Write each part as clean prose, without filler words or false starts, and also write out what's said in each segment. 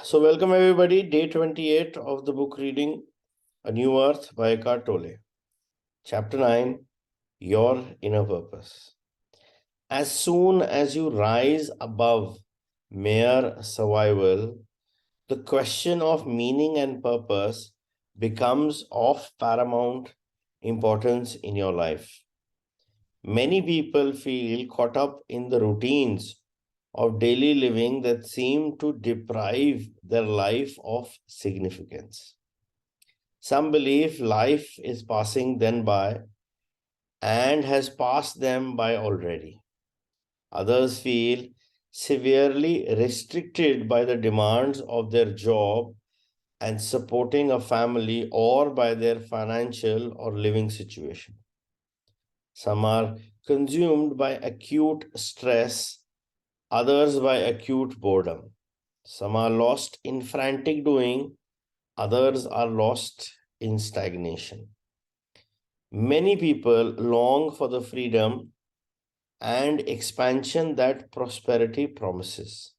So, welcome everybody. Day 28 of the book reading A New Earth by Eckhart Tolle. Chapter 9 Your Inner Purpose. As soon as you rise above mere survival, the question of meaning and purpose becomes of paramount importance in your life. Many people feel caught up in the routines of daily living that seem to deprive their life of significance. Some believe life is passing them by and has passed them by already. Others feel severely restricted by the demands of their job and supporting a family or by their financial or living situation. Some are consumed by acute stress, others by acute boredom. Some are lost in frantic doing, others are lost in stagnation. Many people long for the freedom and expansion that prosperity promises.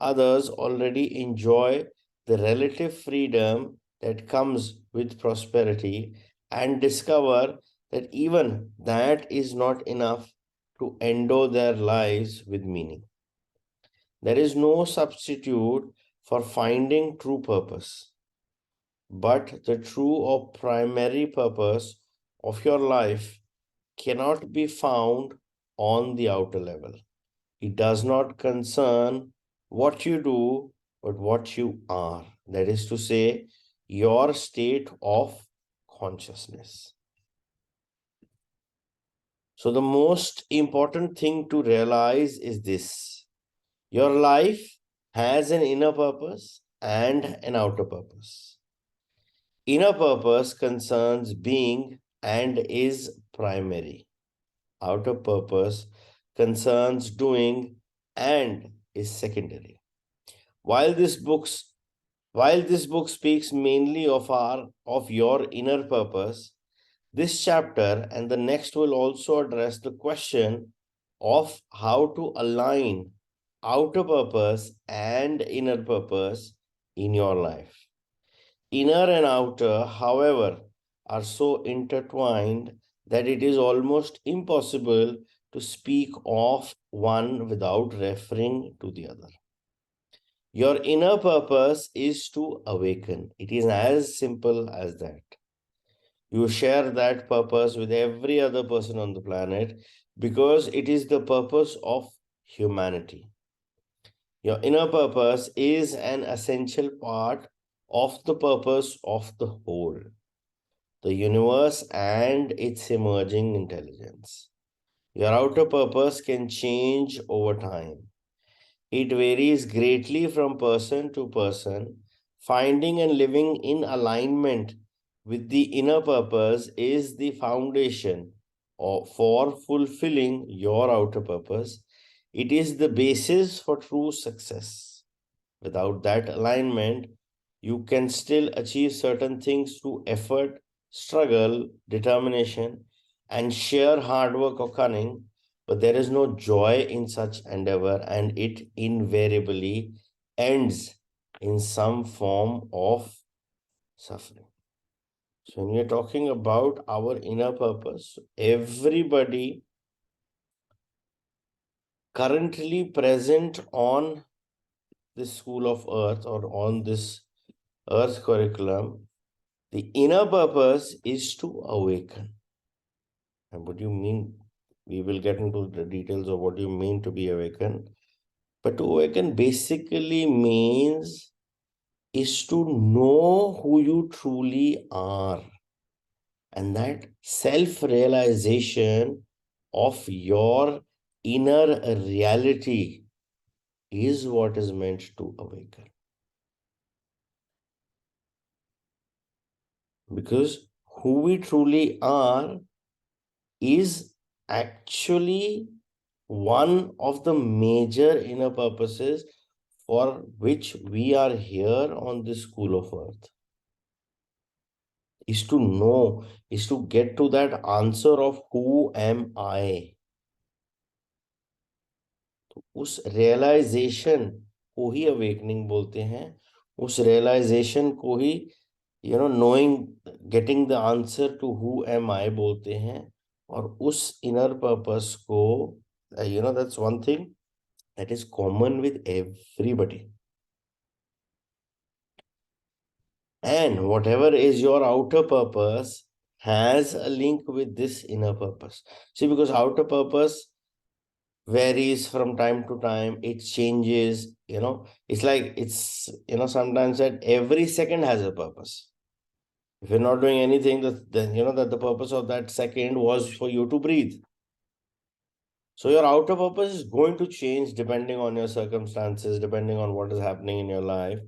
Others already enjoy the relative freedom that comes with prosperity and discover that even that is not enough to endow their lives with meaning. There is no substitute for finding true purpose, but the true or primary purpose of your life cannot be found on the outer level. It does not concern what you do, but what you are. That is to say, your state of consciousness. So, the most important thing to realize is this: your life has an inner purpose and an outer purpose. Inner purpose concerns being and is primary. Outer purpose concerns doing and is secondary. While this books while this book speaks mainly of your inner purpose, this chapter and the next will also address the question of how to align outer purpose and inner purpose in your life. Inner and outer, however, are so intertwined that it is almost impossible to speak of one without referring to the other. Your inner purpose is to awaken. It is as simple as that. You share that purpose with every other person on the planet because it is the purpose of humanity. Your inner purpose is an essential part of the purpose of the whole, the universe and its emerging intelligence. Your outer purpose can change over time. It varies greatly from person to person. Finding and living in alignment with the inner purpose is the foundation for fulfilling your outer purpose. It is the basis for true success. Without that alignment, you can still achieve certain things through effort, struggle, determination, and sheer hard work or cunning, but there is no joy in such endeavor, and it invariably ends in some form of suffering. So, when we are talking about our inner purpose, everybody currently present on this school of earth or on this earth curriculum, the inner purpose is to awaken. And what do you mean? We will get into the details of what you mean to be awakened. But to awaken basically means is to know who you truly are. And that self-realization of your inner reality is what is meant to awaken. Because who we truly are is actually one of the major inner purposes for which we are here on this school of earth. Is to know, is to get to that answer of who am I. उस realization को ही awakening बोलते हैं, उस realization को ही knowing, getting the answer to who am I बोलते हैं। और उस इनर पर्पस को, that's one thing that is common with everybody. And whatever is your outer purpose has a link with this inner purpose. See, because outer purpose varies from time to time, it changes, it's like, sometimes that every second has a purpose. If you're not doing anything, then you know that the purpose of that second was for you to breathe. So your outer purpose is going to change depending on your circumstances, depending on what is happening in your life.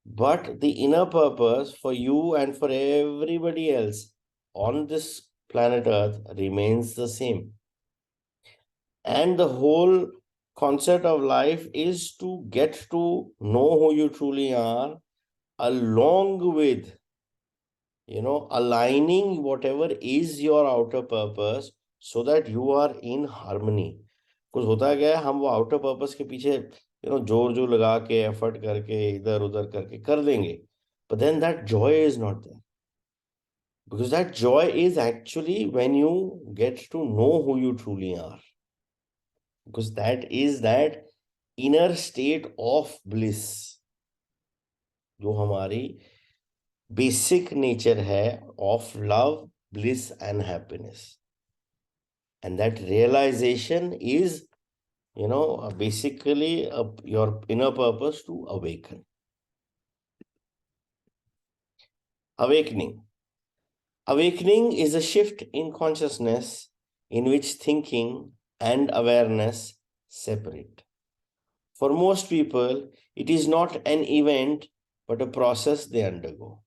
But the inner purpose for you and for everybody else on this planet Earth remains the same. And the whole concept of life is to get to know who you truly are, along with, aligning whatever is your outer purpose so that you are in harmony. कुछ होता क्या है, हम वो outer purpose के पीछे जोर जो लगा के एफर्ट करके इधर उधर करके कर देंगे, but then that joy is not there. Because that joy is actually when you get to know who you truly are. Because that is that inner state of bliss, जो हमारी बेसिक नेचर है of love, bliss and happiness. And that realization is, basically your inner purpose to awaken. Awakening. Awakening is a shift in consciousness in which thinking and awareness separate. For most people, it is not an event but a process they undergo.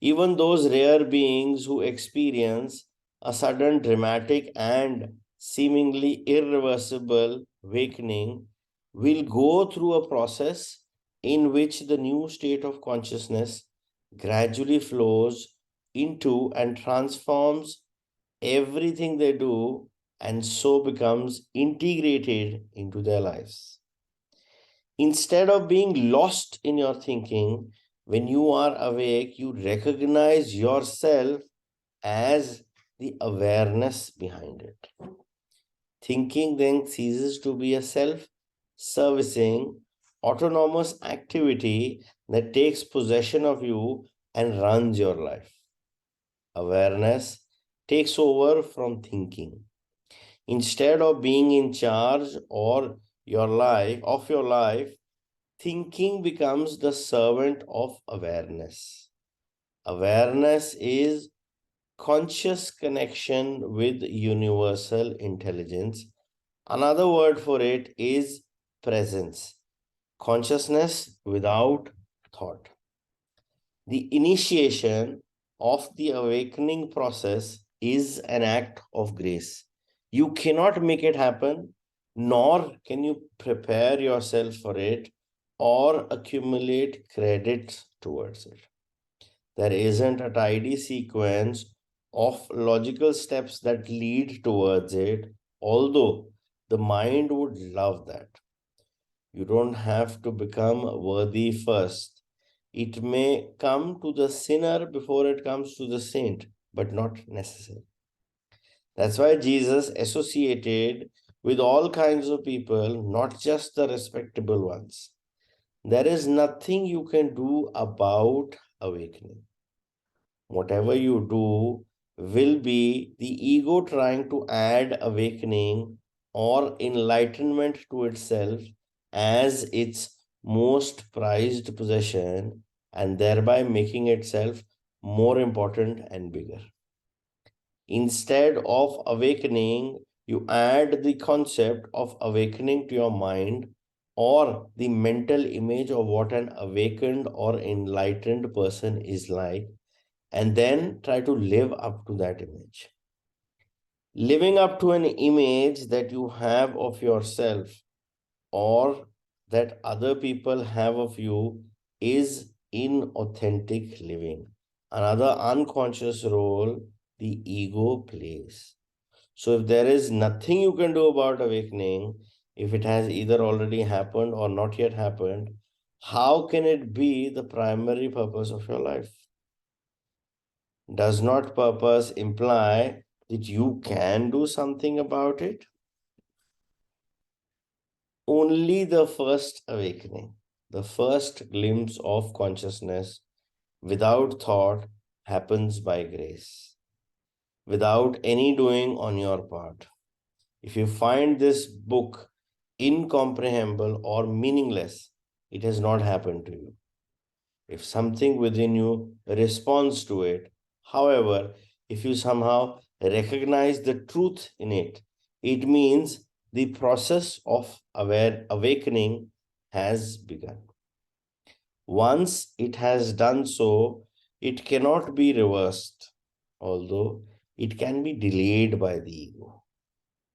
Even those rare beings who experience a sudden, dramatic, and seemingly irreversible awakening will go through a process in which the new state of consciousness gradually flows into and transforms everything they do, and so becomes integrated into their lives. Instead of being lost in your thinking, when you are awake, you recognize yourself as the awareness behind it. Thinking then ceases to be a self-servicing, autonomous activity that takes possession of you and runs your life. Awareness takes over from thinking. Instead of being in charge of your life, thinking becomes the servant of awareness. Awareness is conscious connection with universal intelligence. Another word for it is presence, consciousness without thought. The initiation of the awakening process is an act of grace. You cannot make it happen, nor can you prepare yourself for it or accumulate credit towards it. There isn't a tidy sequence of logical steps that lead towards it, although the mind would love that. You don't have to become worthy first. It may come to the sinner before it comes to the saint, but not necessary. That's why Jesus associated with all kinds of people, not just the respectable ones. There is nothing you can do about awakening. Whatever you do will be the ego trying to add awakening or enlightenment to itself as its most prized possession, and thereby making itself more important and bigger. Instead of awakening, you add the concept of awakening to your mind or the mental image of what an awakened or enlightened person is like, and then try to live up to that image. Living up to an image that you have of yourself or that other people have of you is inauthentic living. Another unconscious role the ego plays. So if there is nothing you can do about awakening, if it has either already happened or not yet happened, how can it be the primary purpose of your life? Does not purpose imply that you can do something about it? Only the first awakening, the first glimpse of consciousness without thought happens by grace, without any doing on your part. If you find this book incomprehensible or meaningless, it has not happened to you. If something within you responds to it, however, if you somehow recognize the truth in it, it means the process of awakening has begun. Once it has done so, it cannot be reversed, although it can be delayed by the ego.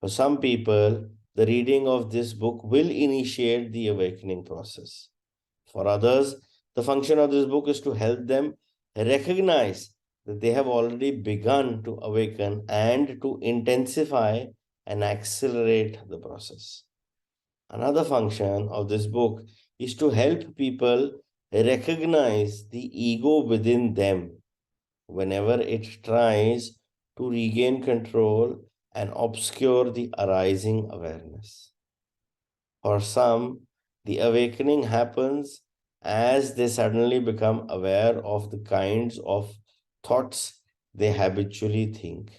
For some people, the reading of this book will initiate the awakening process. For others, the function of this book is to help them recognize that they have already begun to awaken and to intensify and accelerate the process. Another function of this book is to help people recognize the ego within them whenever it tries to regain control and obscure the arising awareness. For some, the awakening happens as they suddenly become aware of the kinds of thoughts they habitually think,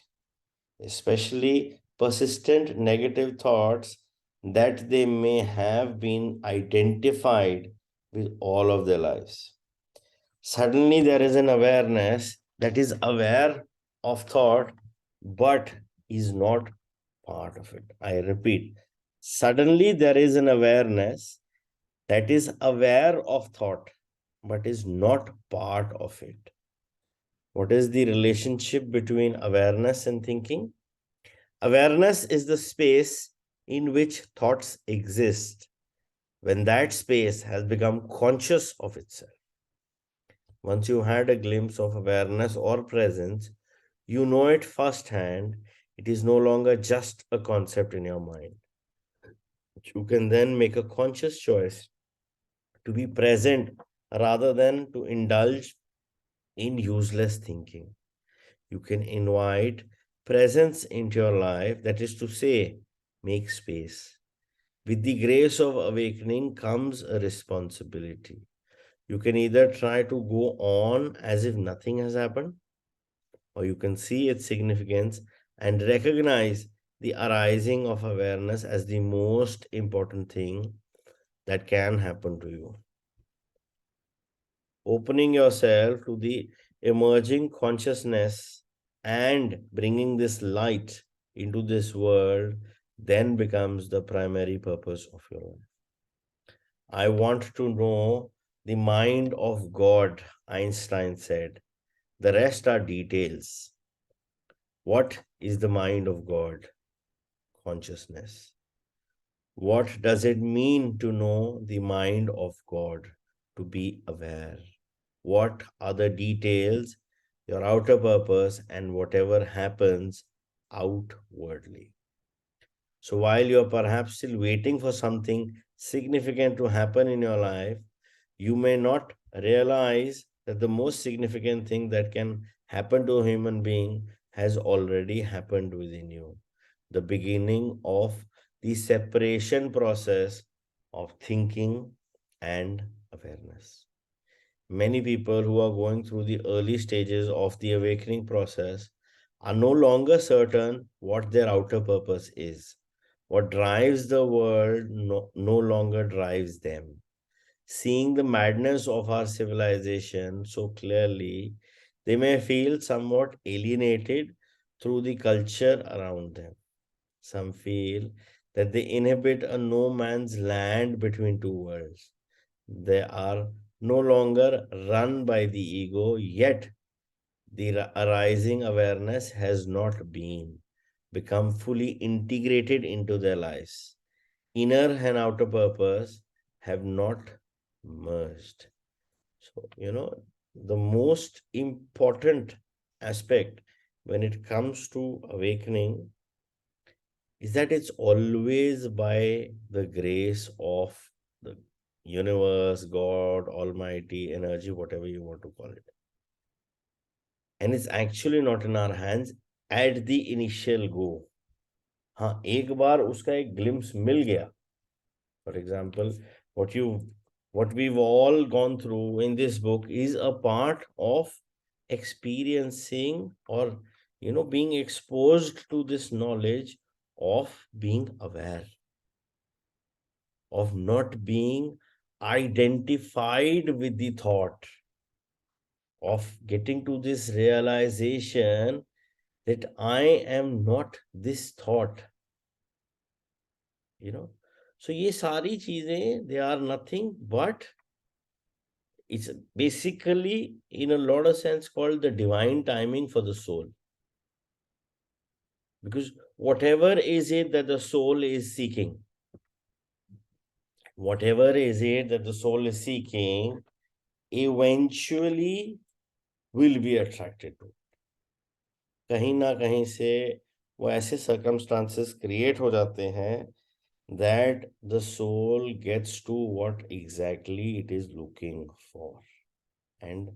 especially persistent negative thoughts that they may have been identified with all of their lives. Suddenly, there is an awareness that is aware of thought but is not part of it. I repeat, suddenly there is an awareness that is aware of thought but is not part of it. What is the relationship between awareness and thinking? Awareness is the space in which thoughts exist when that space has become conscious of itself. Once you had a glimpse of awareness or presence, you know it firsthand. It is no longer just a concept in your mind. You can then make a conscious choice to be present rather than to indulge in useless thinking. You can invite presence into your life, that is to say, make space. With the grace of awakening comes a responsibility. You can either try to go on as if nothing has happened, or you can see its significance and recognize the arising of awareness as the most important thing that can happen to you. Opening yourself to the emerging consciousness and bringing this light into this world then becomes the primary purpose of your life. I want to know the mind of God, Einstein said. The rest are details. What is the mind of God? Consciousness. What does it mean to know the mind of God? To be aware. What are the details, your outer purpose, and whatever happens outwardly? So while you're perhaps still waiting for something significant to happen in your life, you may not realize that the most significant thing that can happen to a human being has already happened within you. The beginning of the separation process of thinking and awareness. Many people who are going through the early stages of the awakening process are no longer certain what their outer purpose is. What drives the world no longer drives them. Seeing the madness of our civilization so clearly, they may feel somewhat alienated through the culture around them. Some feel that they inhabit a no man's land between two worlds. They are no longer run by the ego, yet the arising awareness has not become fully integrated into their lives. Inner and outer purpose have not merged. So, the most important aspect when it comes to awakening is that it's always by the grace of the universe, God, Almighty, energy, whatever you want to call it. And it's actually not in our hands at the initial go. हाँ, एक बार उसका एक glimpse मिल गया. For example, what we've all gone through in this book is a part of experiencing, or being exposed to this knowledge of being aware, of not being identified with the thought, of getting to this realization that I am not this thought. So ये सारी चीजें, they are nothing but it's basically in a lot of sense called the divine timing for the soul. Because whatever is it that the soul is seeking, eventually will be attracted to. कहीं ना कहीं से वो ऐसे circumstances create हो जाते हैं that the soul gets to what exactly it is looking for. And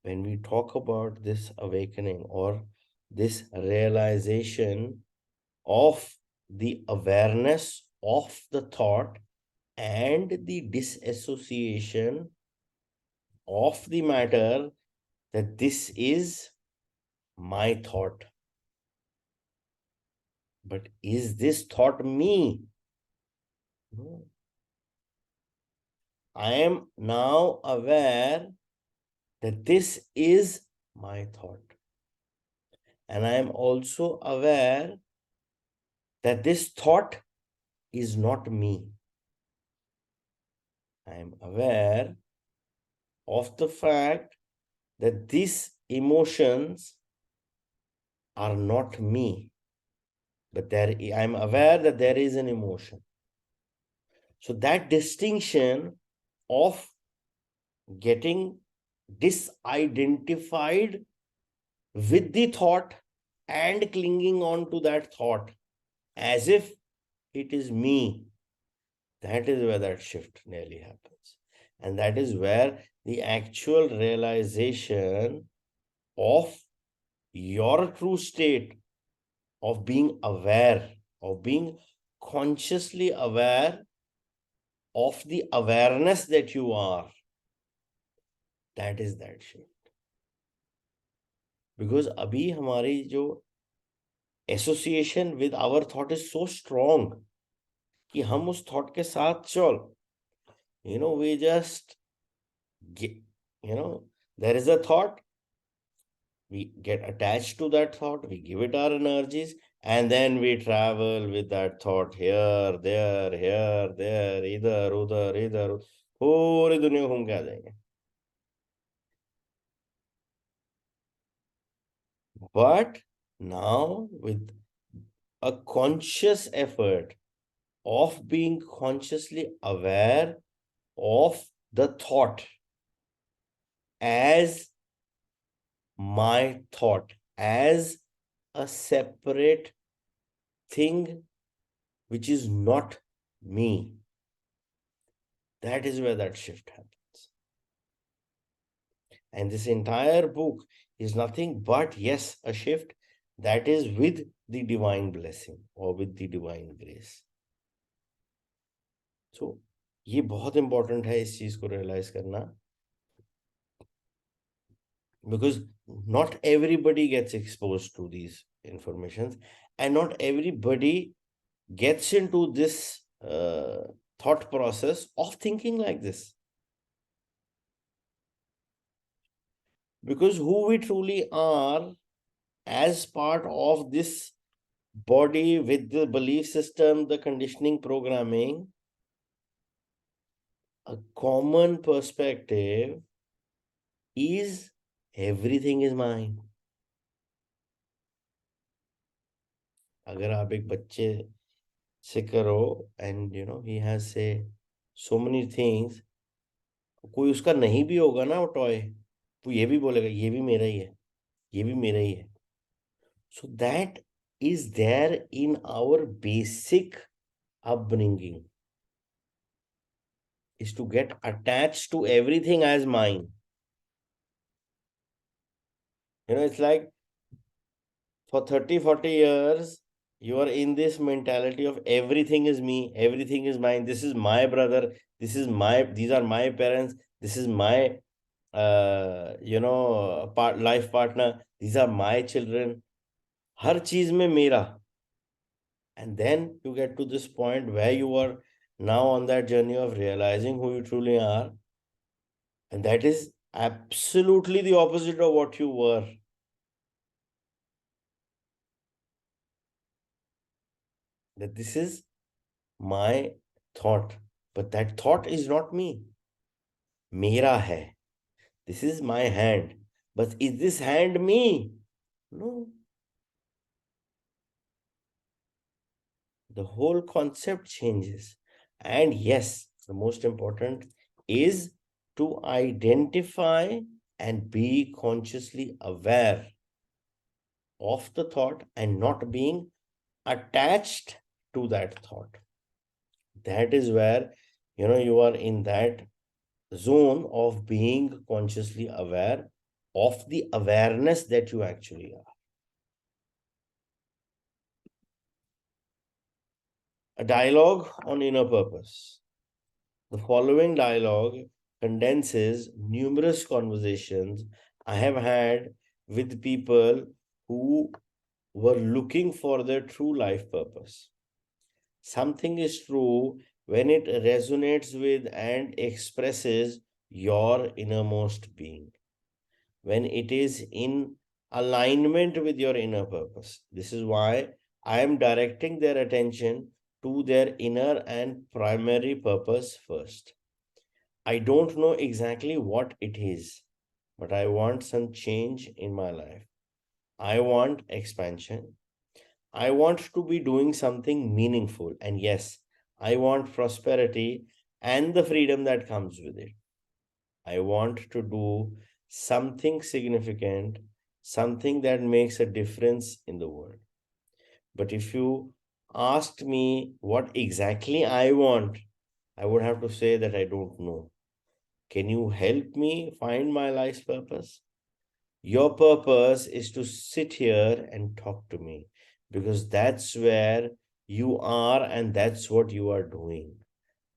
when we talk about this awakening or this realization of the awareness of the thought and the disassociation of the matter, that this is my thought. But is this thought me? No. I am now aware that this is my thought. And I am also aware that this thought is not me. I am aware of the fact that these emotions are not me, but I am aware that there is an emotion. So that distinction of getting disidentified with the thought and clinging on to that thought as if it is me, that is where that shift nearly happens. And that is where the actual realization of your true state of being aware, of being consciously aware of the awareness that you are, that is that shift. Because abhi hamari jo association with our thought is so strong कि हम उस thought के साथ चल, we just get, there is a thought, we get attached to that thought, we give it our energies, and then we travel with that thought here, there, idhar, udhar, पूरी दुनिया घूम के आ जाएंगे. But now with a conscious effort of being consciously aware of the thought as my thought, as a separate thing which is not me, that is where that shift happens. And this entire book is nothing but, yes, a shift that is with the divine blessing or with the divine grace. So, ये बहुत important है इस चीज को realize करना, because not everybody gets exposed to these informations and not everybody gets into this thought process of thinking like this. Because who we truly are as part of this body with the belief system, the conditioning programming, a common perspective is everything is mine. अगर आप एक बच्चे से करो and he has say so many things, कोई उसका नहीं भी होगा ना वो टॉय, वो ये भी बोलेगा ये भी मेरा ही है, ये भी मेरा ही है. So that is there in our basic upbringing, is to get attached to everything as mine. It's like for 30, 40 years, you are in this mentality of everything is me, everything is mine. This is my brother. These are my parents. This is my, life partner. These are my children. हर चीज में मेरा. And then you get to this point where you are now on that journey of realizing who you truly are. And that is absolutely the opposite of what you were. That this is my thought, but that thought is not me. Mera hai. This is my hand. But is this hand me? No. The whole concept changes. And yes, the most important is to identify and be consciously aware of the thought and not being attached to that thought. That is where you are in that zone of being consciously aware of the awareness that you actually are. A dialogue on inner purpose. The following dialogue condenses numerous conversations I have had with people who were looking for their true life purpose. Something is true when it resonates with and expresses your innermost being, when it is in alignment with your inner purpose. This is why I am directing their attention to their inner and primary purpose first. I don't know exactly what it is, but I want some change in my life. I want expansion. I want to be doing something meaningful. And yes, I want prosperity and the freedom that comes with it. I want to do something significant, something that makes a difference in the world. But if you asked me what exactly I want, I would have to say that I don't know. Can you help me find my life's purpose? Your purpose is to sit here and talk to me because that's where you are and that's what you are doing.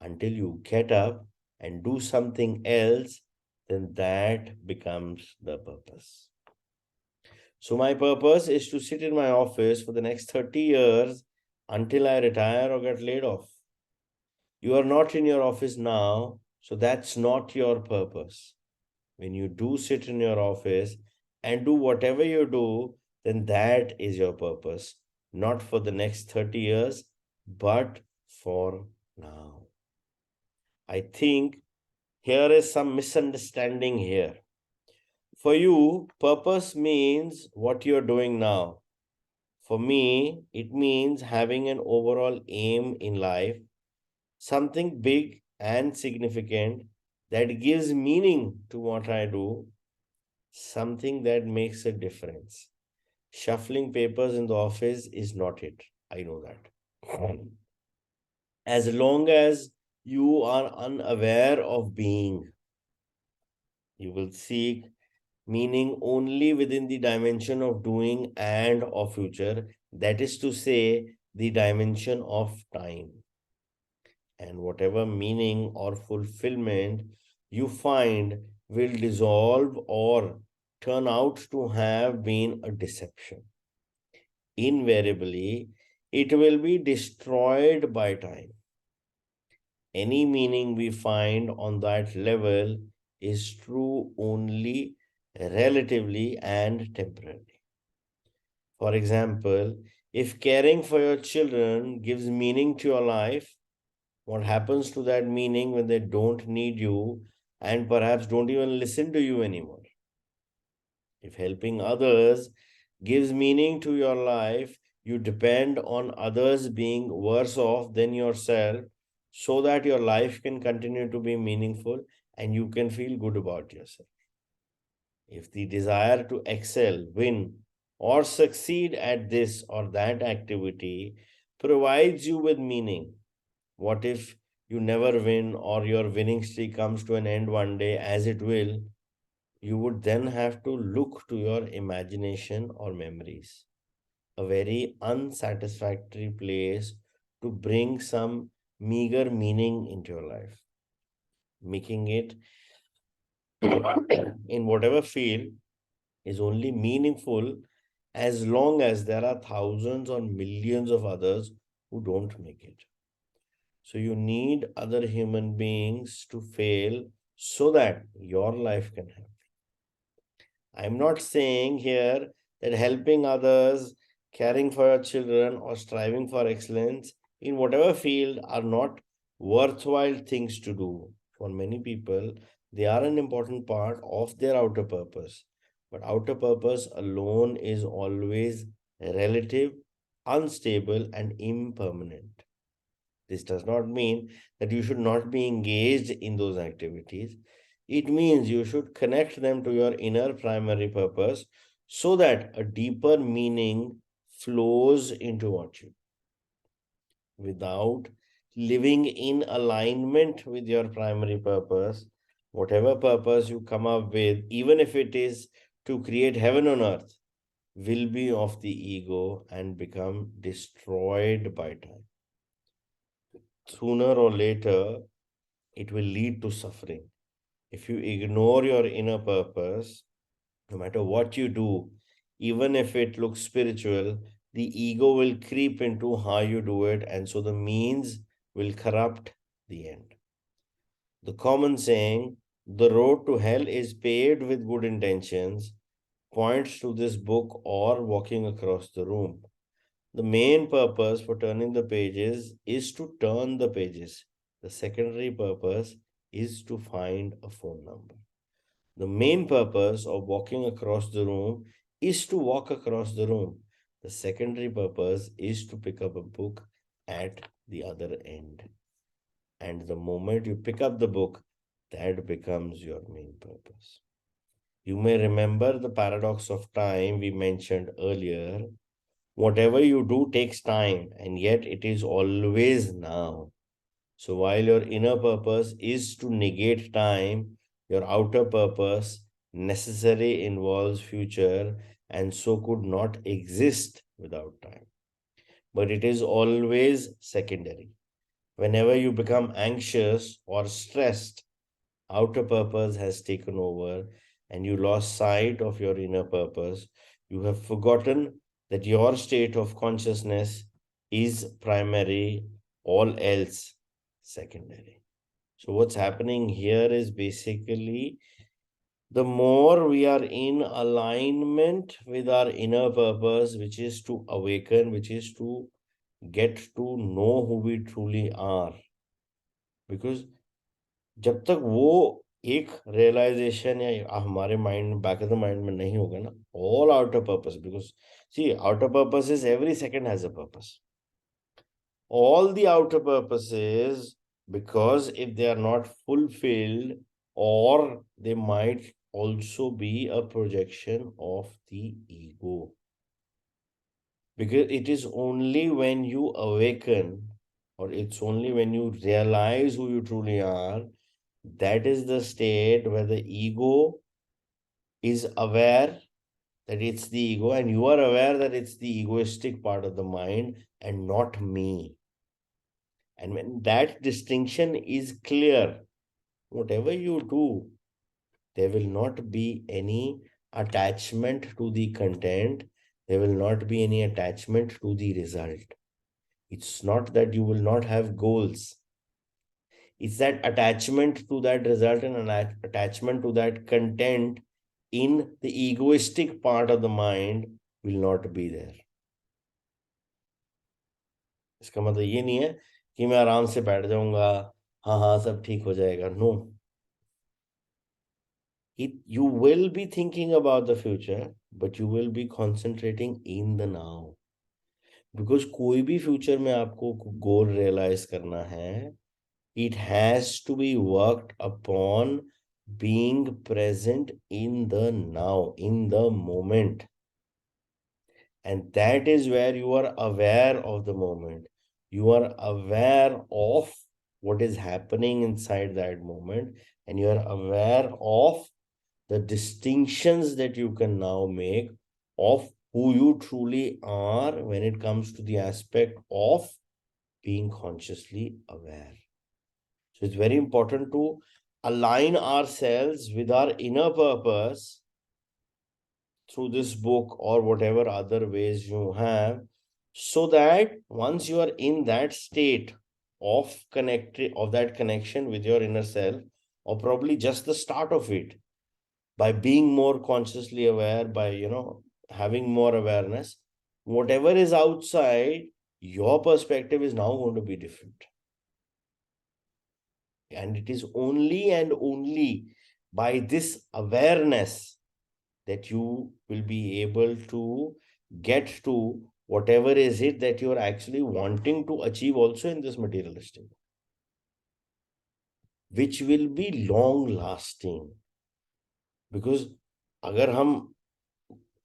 Until you get up and do something else, then that becomes the purpose. So, my purpose is to sit in my office for the next 30 years until I retire or get laid off. You are not in your office now, so that's not your purpose. When you do sit in your office and do whatever you do, then that is your purpose, not for the next 30 years, but for now. I think here is some misunderstanding here. For you, purpose means what you're doing now. For me, it means having an overall aim in life, something big and significant that gives meaning to what I do, something that makes a difference. Shuffling papers in the office is not it. I know that. As long as you are unaware of being, you will seek meaning only within the dimension of doing and of future. That is to say, the dimension of time. And whatever meaning or fulfillment you find will dissolve or turn out to have been a deception. Invariably, it will be destroyed by time. Any meaning we find on that level is true only relatively and temporarily. For example, if caring for your children gives meaning to your life, what happens to that meaning when they don't need you and perhaps don't even listen to you anymore? If helping others gives meaning to your life, you depend on others being worse off than yourself so that your life can continue to be meaningful and you can feel good about yourself. If the desire to excel, win, or succeed at this or that activity provides you with meaning. What if you never win, or your winning streak comes to an end one day, as it will? You would then have to look to your imagination or memories, a very unsatisfactory place to bring some meager meaning into your life, making it in whatever field is only meaningful as long as there are thousands or millions of others who don't make it. So you need other human beings to fail so that your life can happen. I'm not saying here that helping others, caring for your children, or striving for excellence in whatever field are not worthwhile things to do. For many people, they are an important part of their outer purpose. But outer purpose alone is always relative, unstable, and impermanent. This does not mean that you should not be engaged in those activities. It means you should connect them to your inner primary purpose so that a deeper meaning flows into what you without living in alignment with your primary purpose. Whatever purpose you come up with, even if it is to create heaven on earth, will be of the ego and become destroyed by time. Sooner or later, it will lead to suffering. If you ignore your inner purpose, no matter what you do, even if it looks spiritual, the ego will creep into how you do it, and so the means will corrupt the end. The common saying, the road to hell is paved with good intentions, points to this book or walking across the room. The main purpose for turning the pages is to turn the pages. The secondary purpose is to find a phone number. The main purpose of walking across the room is to walk across the room. The secondary purpose is to pick up a book at the other end. And the moment you pick up the book, that becomes your main purpose. You may remember the paradox of time we mentioned earlier. Whatever you do takes time, and yet it is always now. So while your inner purpose is to negate time, your outer purpose necessarily involves future and so could not exist without time. But it is always secondary. Whenever you become anxious or stressed, outer purpose has taken over and you lost sight of your inner purpose. You have forgotten that your state of consciousness is primary, all else secondary. So, what's happening here is basically the more we are in alignment with our inner purpose, which is to awaken, which is to get to know who we truly are. Because जब तक वो एक realisation या हमारे mind back of the mind में नहीं होगा ना, all outer purpose, because see outer purpose is every second has a purpose. All the outer purposes, because if they are not fulfilled, or they might also be a projection of the ego. Because it is only when you awaken, or it's only when you realize who you truly are, that is the state where the ego is aware that it's the ego, and you are aware that it's the egoistic part of the mind and not me. And when that distinction is clear, whatever you do, there will not be any attachment to the content. There will not be any attachment to the result. It's not that you will not have goals. It's that attachment to that result and an attachment to that content in the egoistic part of the mind will not be there. इसका मतलब ये नहीं है कि मैं आराम से बैठ जाऊंगा, हाँ हाँ सब ठीक हो जाएगा. No, you will be thinking about the future, but you will be concentrating in the now. Because कोई भी फ्यूचर में आपको गोल रियलाइज करना है, it has to be worked upon being present in the now, in the moment. And that is where you are aware of the moment. You are aware of what is happening inside that moment, and you are aware of the distinctions that you can now make of who you truly are when it comes to the aspect of being consciously aware. So it's very important to align ourselves with our inner purpose through this book or whatever other ways you have, so that once you are in that state of connected of that connection with your inner self, or probably just the start of it, by being more consciously aware, by having more awareness, whatever is outside, your perspective is now going to be different. And it is only and only by this awareness that you will be able to get to whatever is it that you are actually wanting to achieve also in this materialistic, which will be long lasting. Because अगर हम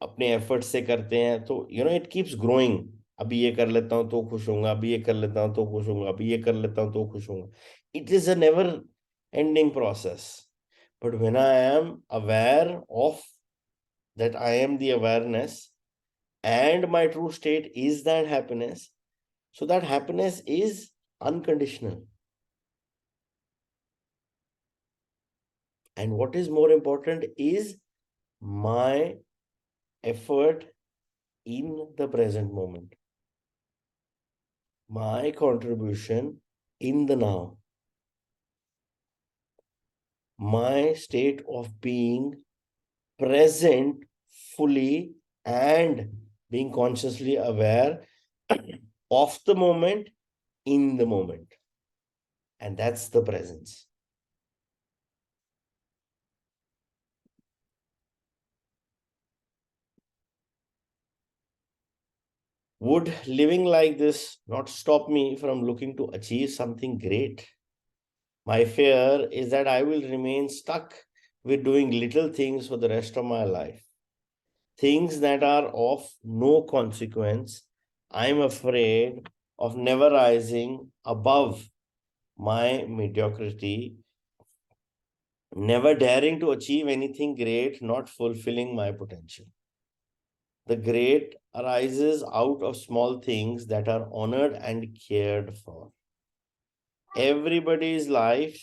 अपने effort से करते हैं तो it keeps growing, अभी ये कर लेता हूँ तो खुश होऊंगा, अभी ये कर लेता हूँ तो खुश होऊंगा, अभी ये कर लेता हूँ तो खुश होऊंगा. It is a never ending process. But when I am aware of that, I am the awareness, and my true state is that happiness, so that happiness is unconditional. And what is more important is my effort in the present moment, my contribution in the now, my state of being present fully and being consciously aware of the moment in the moment. And that's the presence. Would living like this not stop me from looking to achieve something great? My fear is that I will remain stuck with doing little things for the rest of my life, things that are of no consequence. I'm afraid of never rising above my mediocrity, never daring to achieve anything great, not fulfilling my potential. The great arises out of small things that are honored and cared for. Everybody's life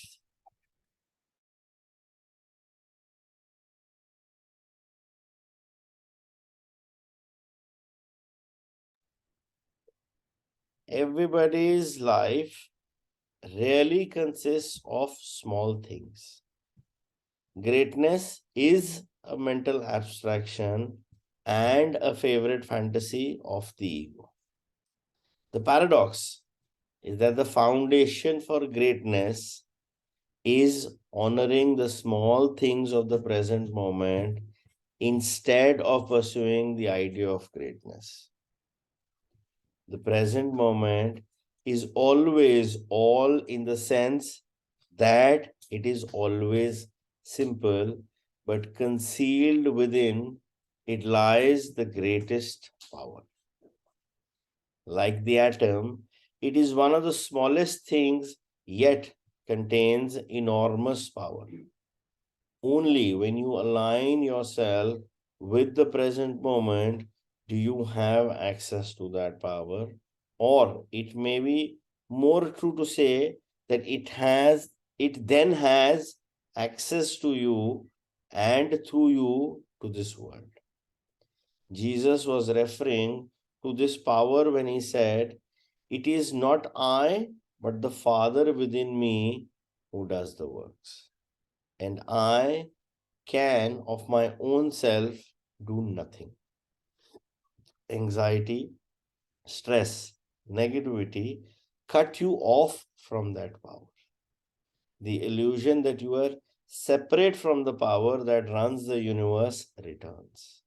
everybody's life really consists of small things. Greatness is a mental abstraction and a favorite fantasy of the ego. The paradox is that the foundation for greatness is honoring the small things of the present moment instead of pursuing the idea of greatness. The present moment is always all in the sense that it is always simple, but concealed within it lies the greatest power. Like the atom, it is one of the smallest things, yet contains enormous power. Only when you align yourself with the present moment do you have access to that power. Or it may be more true to say that it then has access to you and through you to this world. Jesus was referring to this power when he said, "It is not I, but the Father within me who does the works. And I can of my own self do nothing." Anxiety, stress, negativity cut you off from that power. The illusion that you are separate from the power that runs the universe returns.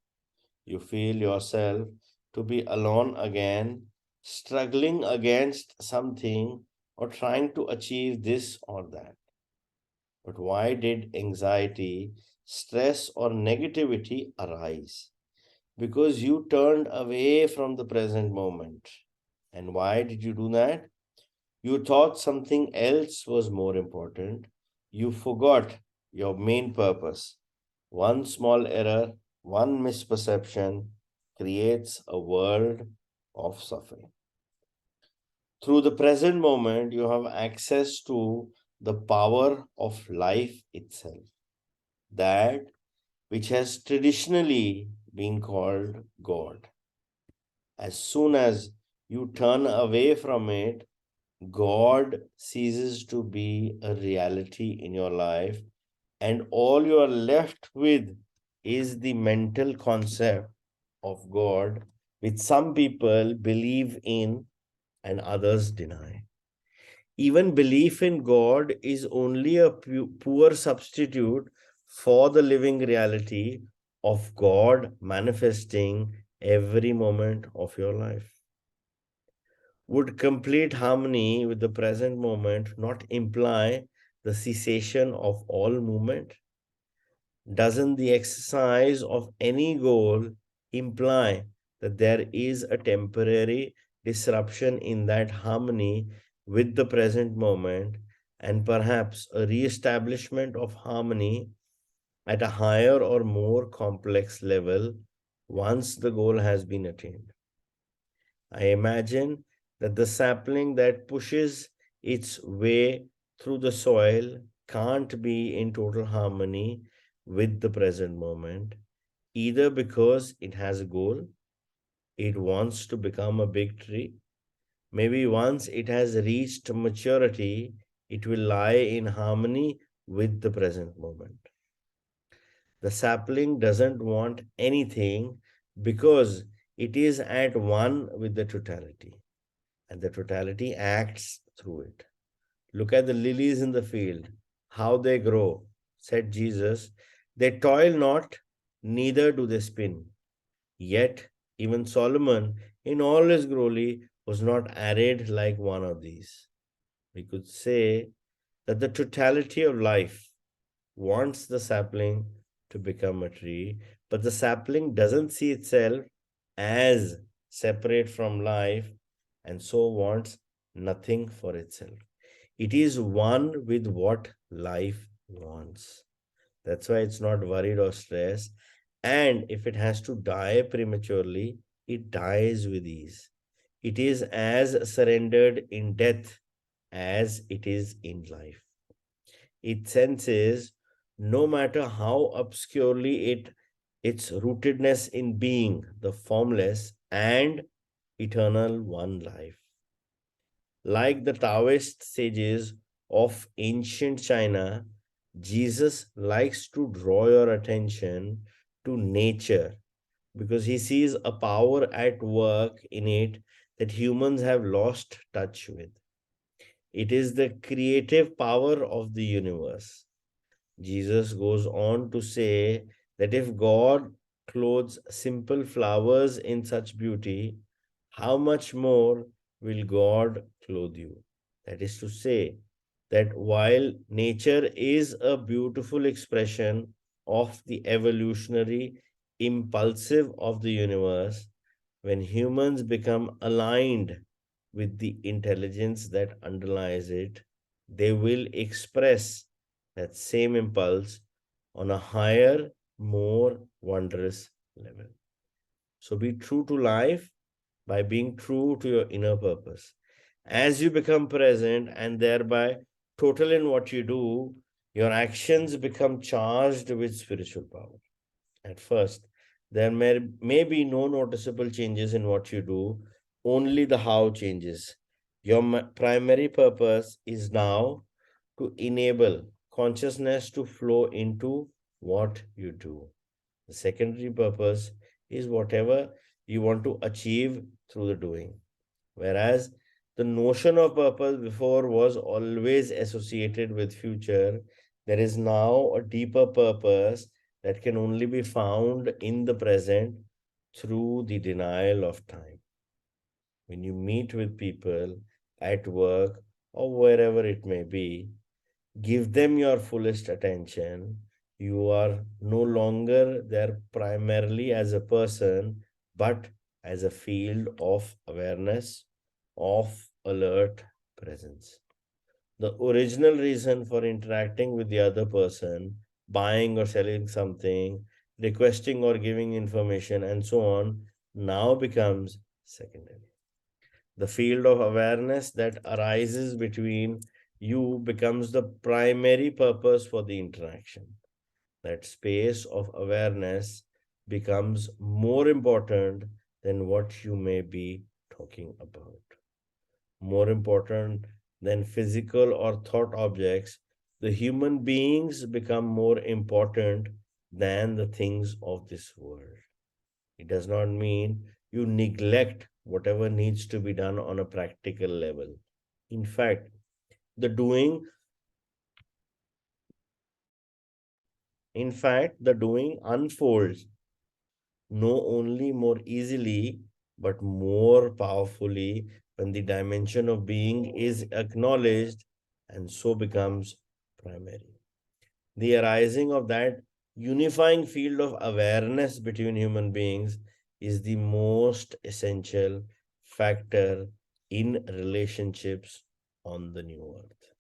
You feel yourself to be alone again, struggling against something or trying to achieve this or that. But why did anxiety, stress, or negativity arise? because you turned away from the present moment. And why did you do that? You thought something else was more important. You forgot your main purpose. One small error, one misperception creates a world of suffering. Through the present moment, you have access to the power of life itself, that which has traditionally been called God. As soon as you turn away from it, God ceases to be a reality in your life, and all you are left with is the mental concept of God, which some people believe in and others deny. Even belief in God is only a poor substitute for the living reality of God manifesting every moment of your life. Would complete harmony with the present moment not imply the cessation of all movement? Doesn't the exercise of any goal imply that there is a temporary disruption in that harmony with the present moment, and perhaps a re-establishment of harmony at a higher or more complex level once the goal has been attained? I imagine that the sapling that pushes its way through the soil can't be in total harmony with the present moment, either because it has a goal, it wants to become a big tree. Maybe once it has reached maturity, it will lie in harmony with the present moment. The sapling doesn't want anything because it is at one with the totality, and the totality acts through it. Look at the lilies in the field, how they grow, said Jesus. They toil not, neither do they spin. Yet, even Solomon, in all his glory, was not arrayed like one of these. We could say that the totality of life wants the sapling to become a tree, but the sapling doesn't see itself as separate from life and so wants nothing for itself. It is one with what life wants. That's why it's not worried or stressed. And if it has to die prematurely, it dies with ease. It is as surrendered in death as it is in life. It senses, no matter how obscurely its rootedness in being, the formless and eternal one life. Like the Taoist sages of ancient China, Jesus likes to draw your attention to nature because he sees a power at work in it that humans have lost touch with. It is the creative power of the universe. Jesus goes on to say that if God clothes simple flowers in such beauty, how much more will God clothe you? That is to say, that while nature is a beautiful expression of the evolutionary impulsive of the universe, when humans become aligned with the intelligence that underlies it, they will express that same impulse on a higher, more wondrous level. So be true to life by being true to your inner purpose. As you become present and thereby total in what you do, your actions become charged with spiritual power. At first, there may be no noticeable changes in what you do, only the how changes. Your primary purpose is now to enable consciousness to flow into what you do. The secondary purpose is whatever you want to achieve through the doing. Whereas the notion of purpose before was always associated with future, there is now a deeper purpose that can only be found in the present through the denial of time. When you meet with people at work or wherever it may be, give them your fullest attention. You are no longer there primarily as a person, but as a field of awareness, of alert presence. The original reason for interacting with the other person, buying or selling something, requesting or giving information, and so on, now becomes secondary. The field of awareness that arises between you becomes the primary purpose for the interaction. That space of awareness becomes more important than what you may be talking about, more important than physical or thought objects. The human beings become more important than the things of this world. It does not mean you neglect whatever needs to be done on a practical level. In fact, the doing, the doing unfolds no only more easily but more powerfully when the dimension of being is acknowledged and so becomes primary. The arising of that unifying field of awareness between human beings is the most essential factor in relationships on the new earth.